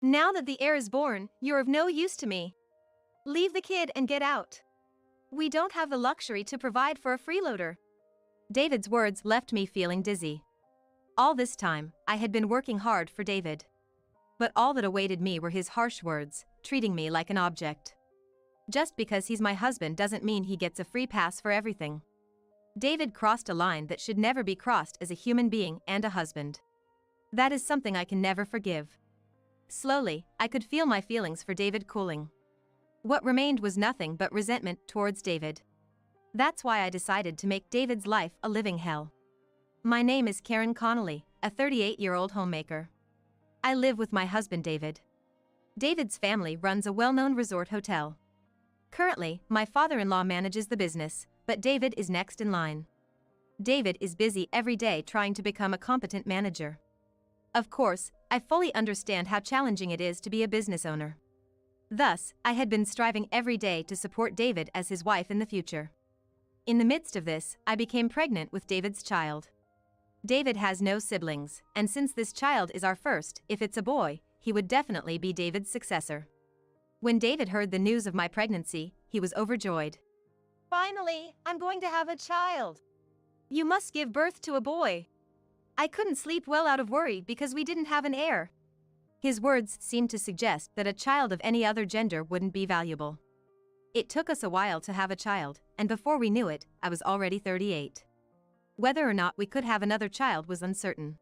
Now that the heir is born, you're of no use to me. Leave the kid and get out. We don't have the luxury to provide for a freeloader. David's words left me feeling dizzy. All this time, I had been working hard for David. But all that awaited me were his harsh words, treating me like an object. Just because he's my husband doesn't mean he gets a free pass for everything. David crossed a line that should never be crossed as a human being and a husband. That is something I can never forgive. Slowly, I could feel my feelings for David cooling. What remained was nothing but resentment towards David. That's why I decided to make David's life a living hell. My name is Karen Connolly, a 38-year-old homemaker. I live with my husband David. David's family runs a well-known resort hotel. Currently, my father-in-law manages the business, but David is next in line. David is busy every day trying to become a competent manager. Of course, I fully understand how challenging it is to be a business owner. Thus, I had been striving every day to support David as his wife in the future. In the midst of this, I became pregnant with David's child. David has no siblings, and since this child is our first, if it's a boy, he would definitely be David's successor. When David heard the news of my pregnancy, he was overjoyed. Finally, I'm going to have a child. You must give birth to a boy. I couldn't sleep well out of worry because we didn't have an heir. His words seemed to suggest that a child of any other gender wouldn't be valuable. It took us a while to have a child, and before we knew it, I was already 38. Whether or not we could have another child was uncertain.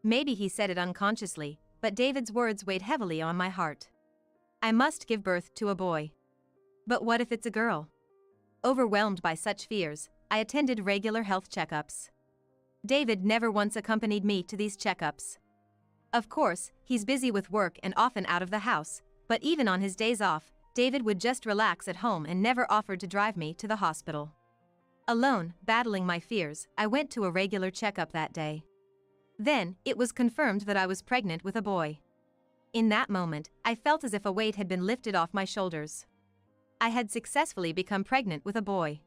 Maybe he said it unconsciously, but David's words weighed heavily on my heart. I must give birth to a boy. But what if it's a girl? Overwhelmed by such fears, I attended regular health checkups. David never once accompanied me to these checkups. Of course, he's busy with work and often out of the house, but even on his days off, David would just relax at home and never offered to drive me to the hospital. Alone, battling my fears, I went to a regular checkup that day. Then, it was confirmed that I was pregnant with a boy. In that moment, I felt as if a weight had been lifted off my shoulders. I had successfully become pregnant with a boy.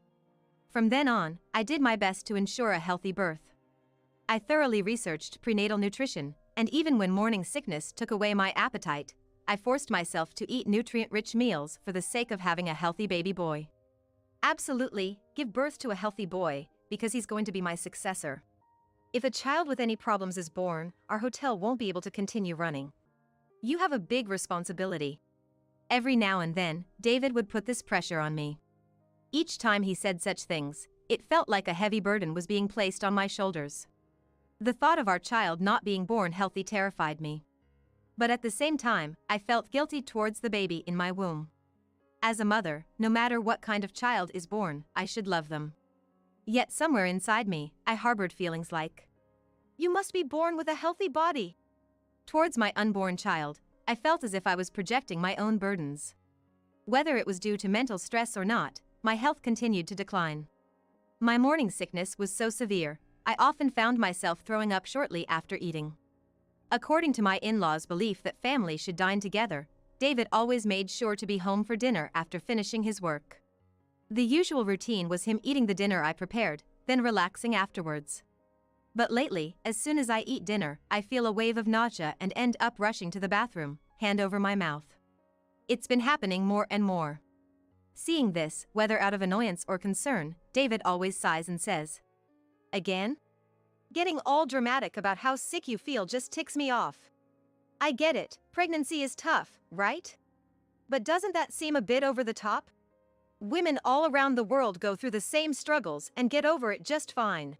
From then on, I did my best to ensure a healthy birth. I thoroughly researched prenatal nutrition, and even when morning sickness took away my appetite, I forced myself to eat nutrient-rich meals for the sake of having a healthy baby boy. Absolutely, give birth to a healthy boy, because he's going to be my successor. If a child with any problems is born, our hotel won't be able to continue running. You have a big responsibility. Every now and then, David would put this pressure on me. Each time he said such things, it felt like a heavy burden was being placed on my shoulders. The thought of our child not being born healthy terrified me. But at the same time, I felt guilty towards the baby in my womb. As a mother, no matter what kind of child is born, I should love them. Yet somewhere inside me, I harbored feelings like, you must be born with a healthy body. Towards my unborn child, I felt as if I was projecting my own burdens. Whether it was due to mental stress or not, my health continued to decline. My morning sickness was so severe, I often found myself throwing up shortly after eating. According to my in-laws' belief that families should dine together, David always made sure to be home for dinner after finishing his work. The usual routine was him eating the dinner I prepared, then relaxing afterwards. But lately, as soon as I eat dinner, I feel a wave of nausea and end up rushing to the bathroom, hand over my mouth. It's been happening more and more. Seeing this, whether out of annoyance or concern, David always sighs and says, again? Getting all dramatic about how sick you feel just ticks me off. I get it, pregnancy is tough, right? But doesn't that seem a bit over the top? Women all around the world go through the same struggles and get over it just fine.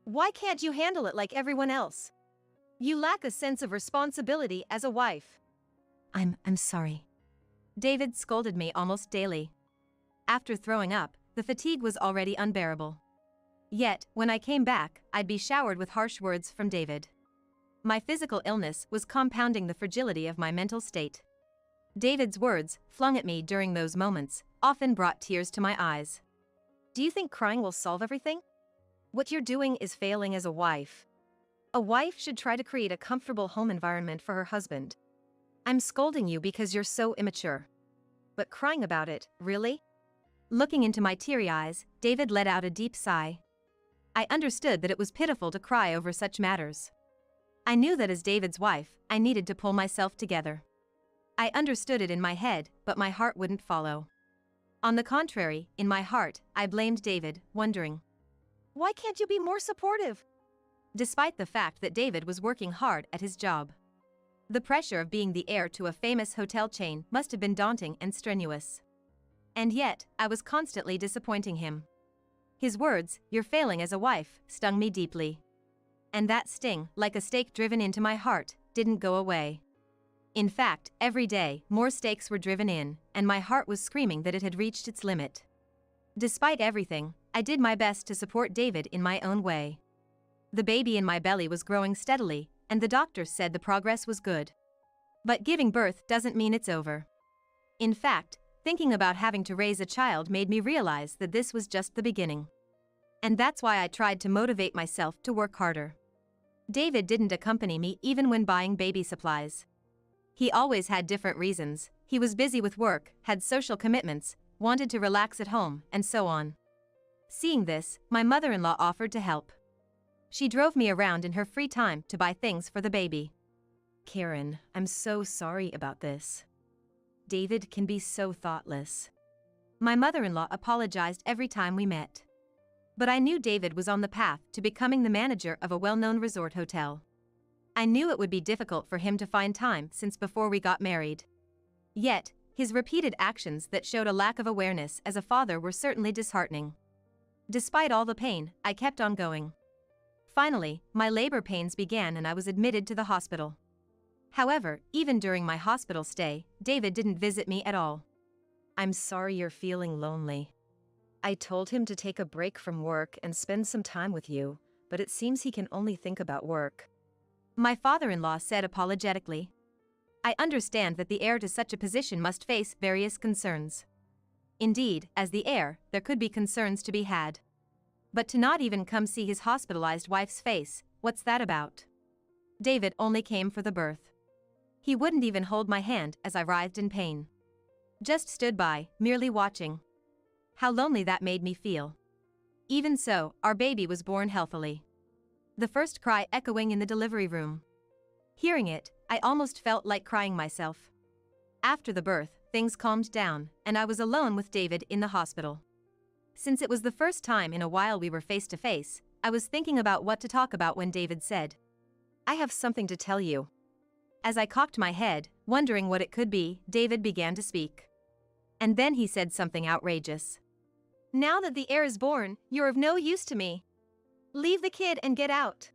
Why can't you handle it like everyone else? You lack a sense of responsibility as a wife. I'm sorry. David scolded me almost daily. After throwing up, the fatigue was already unbearable. Yet, when I came back, I'd be showered with harsh words from David. My physical illness was compounding the fragility of my mental state. David's words, flung at me during those moments, often brought tears to my eyes. Do you think crying will solve everything? What you're doing is failing as a wife. A wife should try to create a comfortable home environment for her husband. I'm scolding you because you're so immature. But crying about it, really? Looking into my teary eyes, David let out a deep sigh. I understood that it was pitiful to cry over such matters. I knew that as David's wife, I needed to pull myself together. I understood it in my head, but my heart wouldn't follow. On the contrary, in my heart, I blamed David, wondering, why can't you be more supportive? Despite the fact that David was working hard at his job. The pressure of being the heir to a famous hotel chain must have been daunting and strenuous. And yet, I was constantly disappointing him. His words, "You're failing as a wife," stung me deeply. And that sting, like a stake driven into my heart, didn't go away. In fact, every day, more stakes were driven in, and my heart was screaming that it had reached its limit. Despite everything, I did my best to support David in my own way. The baby in my belly was growing steadily, and the doctors said the progress was good. But giving birth doesn't mean it's over. In fact, thinking about having to raise a child made me realize that this was just the beginning. And that's why I tried to motivate myself to work harder. David didn't accompany me even when buying baby supplies. He always had different reasons. He was busy with work, had social commitments, wanted to relax at home, and so on. Seeing this, my mother-in-law offered to help. She drove me around in her free time to buy things for the baby. Karen, I'm so sorry about this. David can be so thoughtless. My mother-in-law apologized every time we met. But I knew David was on the path to becoming the manager of a well-known resort hotel. I knew it would be difficult for him to find time since before we got married. Yet, his repeated actions that showed a lack of awareness as a father were certainly disheartening. Despite all the pain, I kept on going. Finally, my labor pains began and I was admitted to the hospital. However, even during my hospital stay, David didn't visit me at all. I'm sorry you're feeling lonely. I told him to take a break from work and spend some time with you, but it seems he can only think about work. My father-in-law said apologetically. I understand that the heir to such a position must face various concerns. Indeed, as the heir, there could be concerns to be had. But to not even come see his hospitalized wife's face, what's that about? David only came for the birth. He wouldn't even hold my hand as I writhed in pain. Just stood by, merely watching. How lonely that made me feel. Even so, our baby was born healthily. The first cry echoing in the delivery room. Hearing it, I almost felt like crying myself. After the birth, things calmed down, and I was alone with David in the hospital. Since it was the first time in a while we were face to face, I was thinking about what to talk about when David said, "I have something to tell you." As I cocked my head, wondering what it could be, David began to speak. And then he said something outrageous. "Now that the heir is born, you're of no use to me. Leave the kid and get out.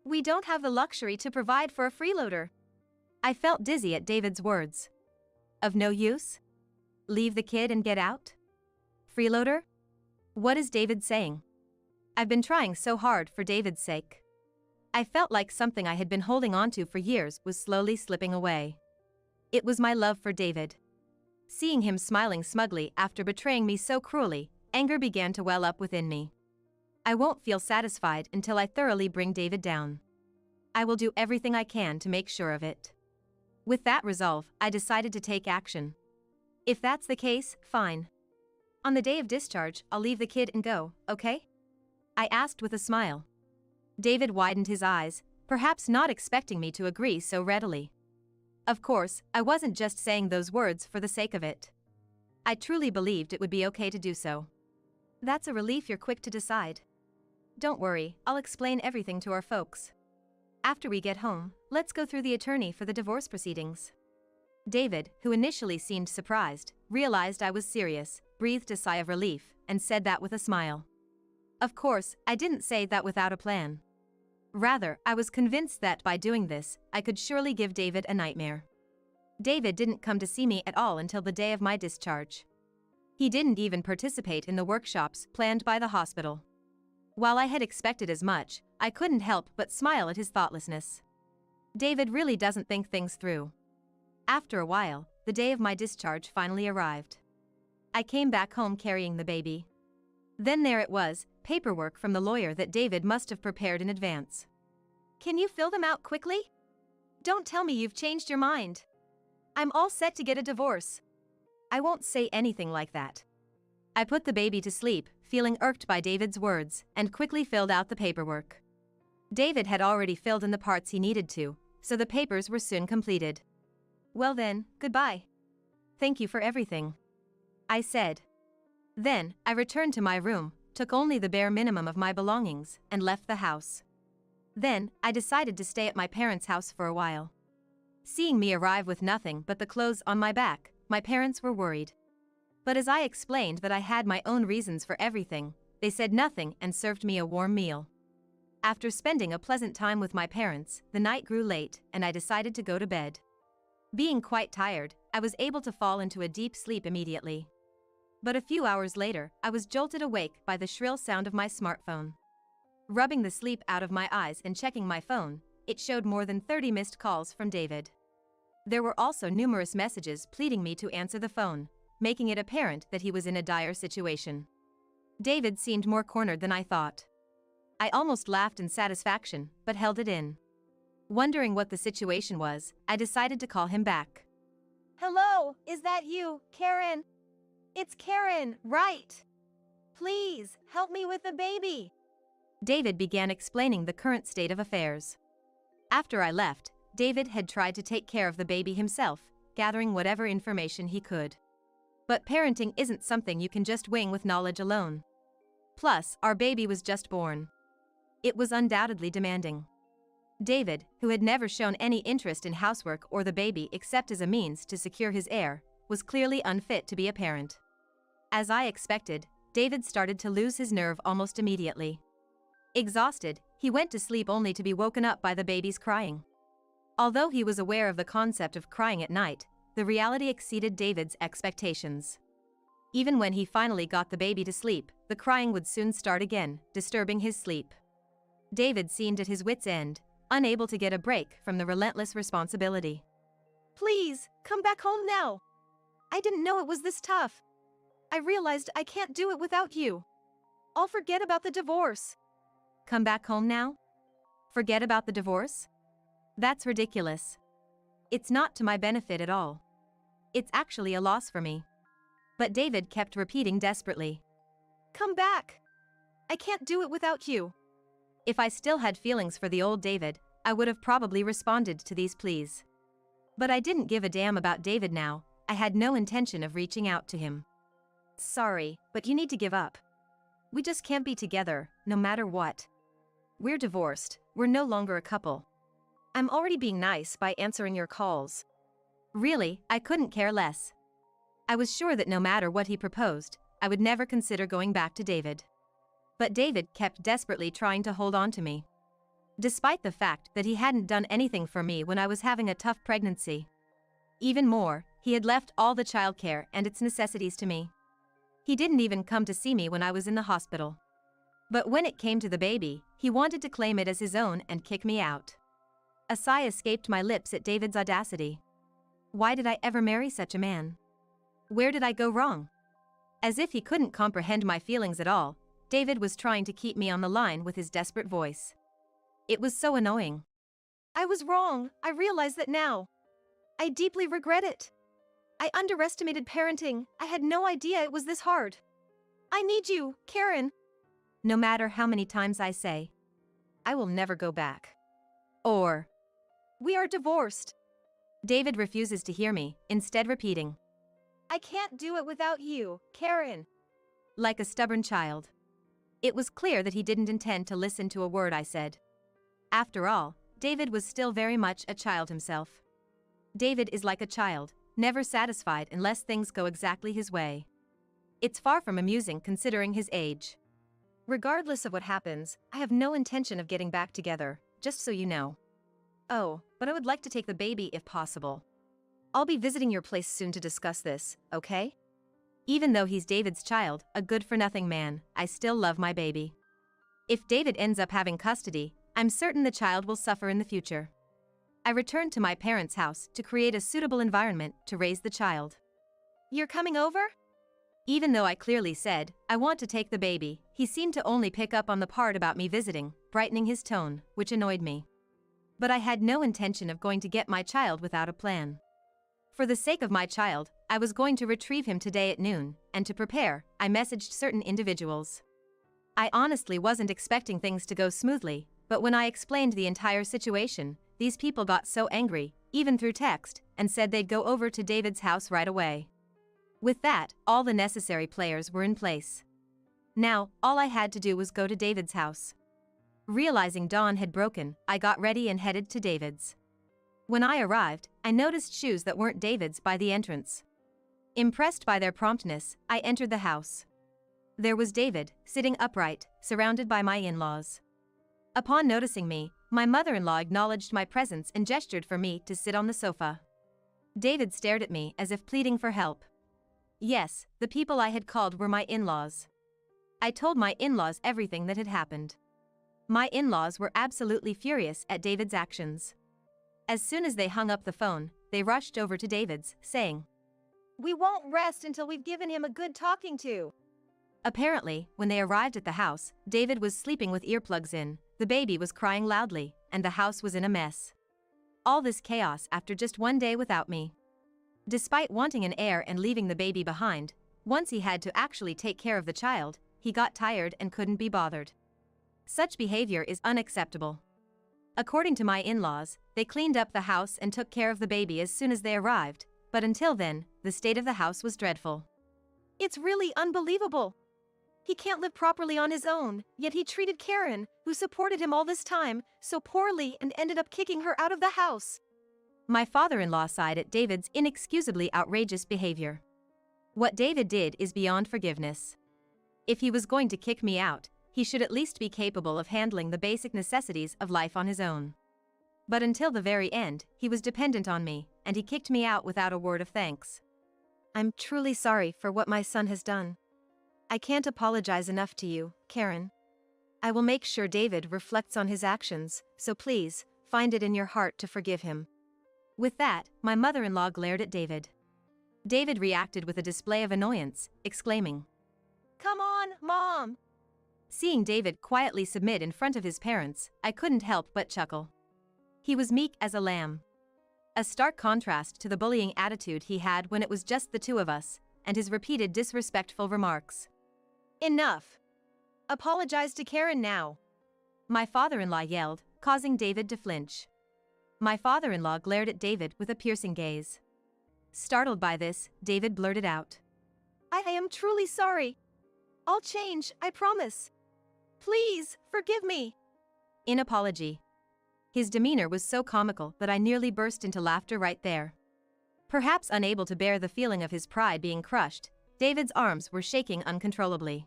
We don't have the luxury to provide for a freeloader." I felt dizzy at David's words. Of no use? Leave the kid and get out? Freeloader? What is David saying? I've been trying so hard for David's sake. I felt like something I had been holding onto for years was slowly slipping away. It was my love for David. Seeing him smiling smugly after betraying me so cruelly, anger began to well up within me. I won't feel satisfied until I thoroughly bring David down. I will do everything I can to make sure of it. With that resolve, I decided to take action. If that's the case, fine. On the day of discharge, I'll leave the kid and go, okay? I asked with a smile. David widened his eyes, perhaps not expecting me to agree so readily. Of course, I wasn't just saying those words for the sake of it. I truly believed it would be okay to do so. That's a relief you're quick to decide. Don't worry, I'll explain everything to our folks. After we get home, let's go through the attorney for the divorce proceedings. David, who initially seemed surprised, realized I was serious, breathed a sigh of relief, and said that with a smile. Of course, I didn't say that without a plan. Rather, I was convinced that by doing this, I could surely give David a nightmare. David didn't come to see me at all until the day of my discharge. He didn't even participate in the workshops planned by the hospital. While I had expected as much, I couldn't help but smile at his thoughtlessness. David really doesn't think things through. After a while, the day of my discharge finally arrived. I came back home carrying the baby. Then there it was, paperwork from the lawyer that David must have prepared in advance. Can you fill them out quickly? Don't tell me you've changed your mind. I'm all set to get a divorce. I won't say anything like that. I put the baby to sleep, feeling irked by David's words, and quickly filled out the paperwork. David had already filled in the parts he needed to, so the papers were soon completed. Well then, goodbye. Thank you for everything, I said. Then, I returned to my room, took only the bare minimum of my belongings, and left the house. Then, I decided to stay at my parents' house for a while. Seeing me arrive with nothing but the clothes on my back, my parents were worried. But as I explained that I had my own reasons for everything, they said nothing and served me a warm meal. After spending a pleasant time with my parents, the night grew late and I decided to go to bed. Being quite tired, I was able to fall into a deep sleep immediately. But a few hours later, I was jolted awake by the shrill sound of my smartphone. Rubbing the sleep out of my eyes and checking my phone, it showed more than 30 missed calls from David. There were also numerous messages pleading me to answer the phone, making it apparent that he was in a dire situation. David seemed more cornered than I thought. I almost laughed in satisfaction, but held it in. Wondering what the situation was, I decided to call him back. Hello, is that you, Karen? It's Karen, right? Please, help me with the baby. David began explaining the current state of affairs. After I left, David had tried to take care of the baby himself, gathering whatever information he could. But parenting isn't something you can just wing with knowledge alone. Plus, our baby was just born. It was undoubtedly demanding. David, who had never shown any interest in housework or the baby except as a means to secure his heir, was clearly unfit to be a parent. As I expected, David started to lose his nerve almost immediately. Exhausted, he went to sleep only to be woken up by the baby's crying. Although he was aware of the concept of crying at night, the reality exceeded David's expectations. Even when he finally got the baby to sleep, the crying would soon start again, disturbing his sleep. David seemed at his wits' end, unable to get a break from the relentless responsibility. Please, come back home now. I didn't know it was this tough. I realized I can't do it without you. I'll forget about the divorce. Come back home now? Forget about the divorce? That's ridiculous. It's not to my benefit at all. It's actually a loss for me. But David kept repeating desperately. Come back. I can't do it without you. If I still had feelings for the old David, I would have probably responded to these pleas. But I didn't give a damn about David now. I had no intention of reaching out to him. Sorry, but you need to give up. We just can't be together, no matter what. We're divorced, we're no longer a couple. I'm already being nice by answering your calls. Really, I couldn't care less. I was sure that no matter what he proposed, I would never consider going back to David. But David kept desperately trying to hold on to me. Despite the fact that he hadn't done anything for me when I was having a tough pregnancy. Even more, he had left all the childcare and its necessities to me. He didn't even come to see me when I was in the hospital. But when it came to the baby, he wanted to claim it as his own and kick me out. A sigh escaped my lips at David's audacity. Why did I ever marry such a man? Where did I go wrong? As if he couldn't comprehend my feelings at all, David was trying to keep me on the line with his desperate voice. It was so annoying. I was wrong, I realize that now. I deeply regret it. I underestimated parenting, I had no idea it was this hard. I need you, Karen. No matter how many times I say, I will never go back. Or, we are divorced. David refuses to hear me, instead repeating, I can't do it without you, Karen. Like a stubborn child. It was clear that he didn't intend to listen to a word I said. After all, David was still very much a child himself. David is like a child, never satisfied unless things go exactly his way. It's far from amusing considering his age. Regardless of what happens, I have no intention of getting back together, just so you know. Oh, but I would like to take the baby if possible. I'll be visiting your place soon to discuss this, okay? Even though he's David's child, a good-for-nothing man, I still love my baby. If David ends up having custody, I'm certain the child will suffer in the future. I returned to my parents' house to create a suitable environment to raise the child. You're coming over? Even though I clearly said, I want to take the baby, he seemed to only pick up on the part about me visiting, brightening his tone, which annoyed me. But I had no intention of going to get my child without a plan. For the sake of my child, I was going to retrieve him today at noon, and to prepare, I messaged certain individuals. I honestly wasn't expecting things to go smoothly, but when I explained the entire situation, these people got so angry, even through text, and said they'd go over to David's house right away. With that, all the necessary players were in place. Now, all I had to do was go to David's house. Realizing dawn had broken, I got ready and headed to David's. When I arrived, I noticed shoes that weren't David's by the entrance. Impressed by their promptness, I entered the house. There was David, sitting upright, surrounded by my in-laws. Upon noticing me, my mother-in-law acknowledged my presence and gestured for me to sit on the sofa. David stared at me as if pleading for help. Yes, the people I had called were my in-laws. I told my in-laws everything that had happened. My in-laws were absolutely furious at David's actions. As soon as they hung up the phone, they rushed over to David's, saying, "We won't rest until we've given him a good talking to." Apparently, when they arrived at the house, David was sleeping with earplugs in, the baby was crying loudly, and the house was in a mess. All this chaos after just one day without me. Despite wanting an heir and leaving the baby behind, once he had to actually take care of the child, he got tired and couldn't be bothered. Such behavior is unacceptable. According to my in-laws, they cleaned up the house and took care of the baby as soon as they arrived, but until then, the state of the house was dreadful. It's really unbelievable. He can't live properly on his own, yet he treated Karen, who supported him all this time, so poorly and ended up kicking her out of the house. My father-in-law sighed at David's inexcusably outrageous behavior. What David did is beyond forgiveness. If he was going to kick me out, he should at least be capable of handling the basic necessities of life on his own. But until the very end, he was dependent on me, and he kicked me out without a word of thanks. I'm truly sorry for what my son has done. I can't apologize enough to you, Karen. I will make sure David reflects on his actions, so please, find it in your heart to forgive him. With that, my mother-in-law glared at David. David reacted with a display of annoyance, exclaiming, "Come on, Mom!" Seeing David quietly submit in front of his parents, I couldn't help but chuckle. He was meek as a lamb. A stark contrast to the bullying attitude he had when it was just the two of us, and his repeated disrespectful remarks. Enough! Apologize to Karen now. My father-in-law yelled, causing David to flinch. My father-in-law glared at David with a piercing gaze. Startled by this, David blurted out, I am truly sorry. I'll change, I promise. Please, forgive me." In apology. His demeanor was so comical that I nearly burst into laughter right there. Perhaps unable to bear the feeling of his pride being crushed, David's arms were shaking uncontrollably.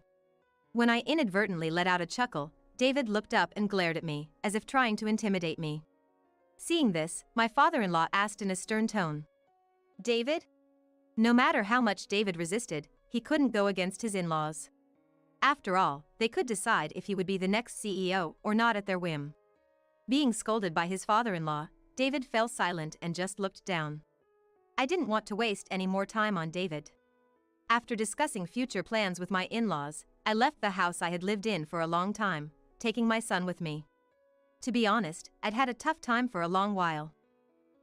When I inadvertently let out a chuckle, David looked up and glared at me, as if trying to intimidate me. Seeing this, my father-in-law asked in a stern tone, "David?" No matter how much David resisted, he couldn't go against his in-laws. After all, they could decide if he would be the next CEO or not at their whim. Being scolded by his father-in-law, David fell silent and just looked down. I didn't want to waste any more time on David. After discussing future plans with my in-laws, I left the house I had lived in for a long time, taking my son with me. To be honest, I'd had a tough time for a long while.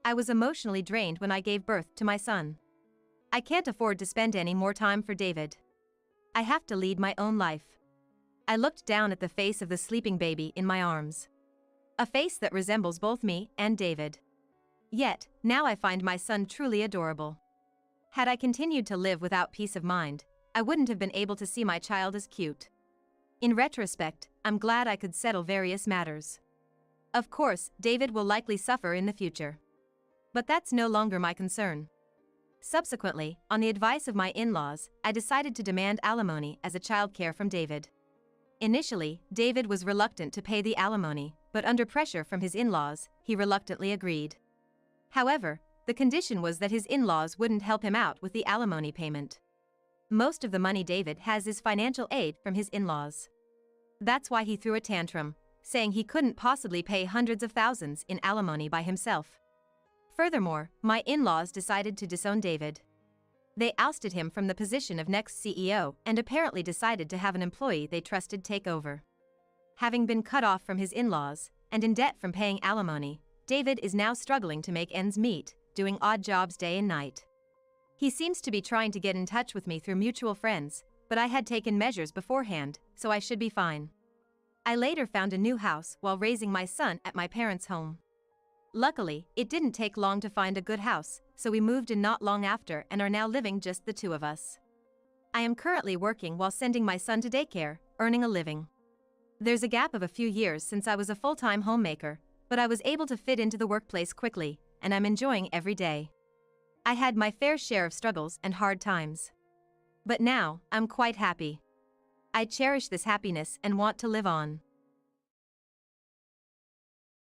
I was emotionally drained when I gave birth to my son. I can't afford to spend any more time for David. I have to lead my own life. I looked down at the face of the sleeping baby in my arms. A face that resembles both me and David. Yet, now I find my son truly adorable. Had I continued to live without peace of mind, I wouldn't have been able to see my child as cute. In retrospect, I'm glad I could settle various matters. Of course, David will likely suffer in the future. But that's no longer my concern. Subsequently, on the advice of my in-laws, I decided to demand alimony as a childcare from David. Initially, David was reluctant to pay the alimony, but under pressure from his in-laws, he reluctantly agreed. However, the condition was that his in-laws wouldn't help him out with the alimony payment. Most of the money David has is financial aid from his in-laws. That's why he threw a tantrum, saying he couldn't possibly pay hundreds of thousands in alimony by himself. Furthermore, my in-laws decided to disown David. They ousted him from the position of next CEO and apparently decided to have an employee they trusted take over. Having been cut off from his in-laws, and in debt from paying alimony, David is now struggling to make ends meet, doing odd jobs day and night. He seems to be trying to get in touch with me through mutual friends, but I had taken measures beforehand, so I should be fine. I later found a new house while raising my son at my parents' home. Luckily, it didn't take long to find a good house, so we moved in not long after and are now living just the two of us. I am currently working while sending my son to daycare, earning a living. There's a gap of a few years since I was a full-time homemaker, but I was able to fit into the workplace quickly, and I'm enjoying every day. I had my fair share of struggles and hard times. But now, I'm quite happy. I cherish this happiness and want to live on.